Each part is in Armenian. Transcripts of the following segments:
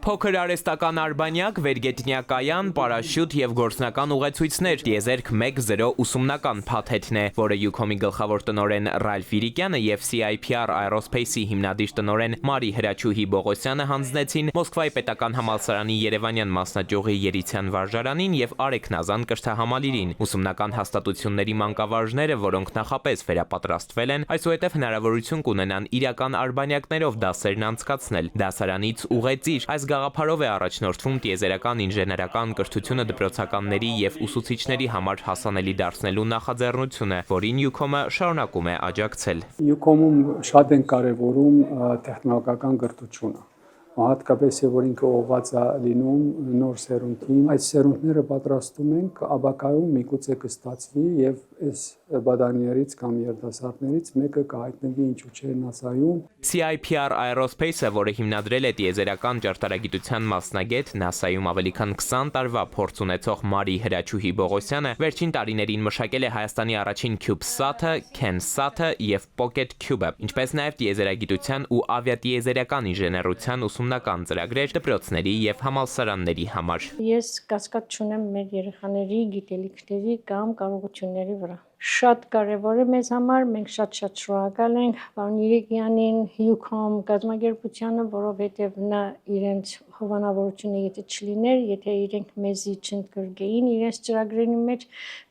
Փոքր արհեստական արբանյակ, վերգետնյա կայան, պարաշյուտ և գործնական ուղեցույցներ, տիեզերք 1-0 ուսումնական փաթեթն է, որը Յուքոմի գլխավոր տնօրեն Ռալֆ Վիրիկյանը և CIPR Aerospace-ի հիմնադիր տնօրեն Մարի Հրաչուհի Բողոսյանը հանձնեցին Մոսկվայի պետական համալսարանի Երևանյան մասնաճյուղի Երիցյան վարժարանին և Արեգ Նազան կրթահամալիրին։ Ուսումնական հաստատությունների մանկավարժները, որոնք նախապես վերապատրաստվել են, այսուհետև հնարավորություն կունենան իրական արբանյակներով դասերն անցկացնել։ Դասարանից ուղեծիր այս գաղափարով է առաջնորդվում տիեզերական ինժեներական կրթությունը դպրոցականների և ուսուցիչների համար հասանելի դարձնելու նախաձեռնությունը, որին Յուքոմը շարունակում է աջակցել։ Յուքոմում շատ են կարևորում տեխնոլոգիական կրթությունը, հատկապես եւ որ ինքը ուղղված է լինում նոր սերունդին։ Այս սերունդները պատրաստում ենք աբակայում միգուցե կստացվի եւ այս բադանիներից կամ երիտասարդներից մեկը կհայտնվի ինչու՞ չէ NASA-ում։ CIPR Aerospace-ը, որը հիմնադրել է տիեզերական ճարտարագիտության մասնագետ, NASA-ում ավելի քան 20 տարվա փորձ ունեցող Մարի Հրաչուհի Բողոսյանը, վերջին տարիներին մշակել է Հայաստանի առաջին CubeSat-ը, CanSat-ը եւ Pocket Cube-ը, ինչպես նաեւ տիեզերագիտության ու ավիատիեզերական ինժեներության ուսումնական ծրագրեր դպրոցների եւ համալսարանների համար։ Ես կասկած չունեմ մեր երեխաների գիտելիքների կամ կարողությունների վրա։ Շատ կարևոր է մեզ համար, մենք շատ շնորհակալ ենք պարոն Վիրիկյանին, Յուքոմ կազմակերպությանը, որովհետև նա իրենց հովանավորությունը եթե չլիներ, եթե իրենք մեզի չընդգրկեին իրենց ծրագրերի մեջ,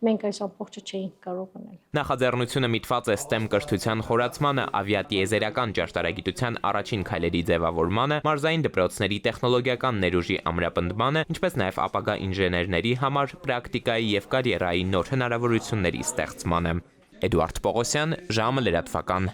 մենք այս ամբողջը չէինք կարող անել։ Նախաձեռնությունը միտված է STEM կրթության խորացմանը, ավիատիեզերական ճարտարագիտության առաջին քայլերի ձևավորմանը, մարզային դպրոցների տեխնոլոգիական ներուժի ամրապնդմանը, ինչպես նաև ապագա ինժեներների համար պրակտիկայի և կարիերայի նոր հնարավորությունների ստեղծմանը։ Էդուարդ Պողոսյան, ժամը լրատվական։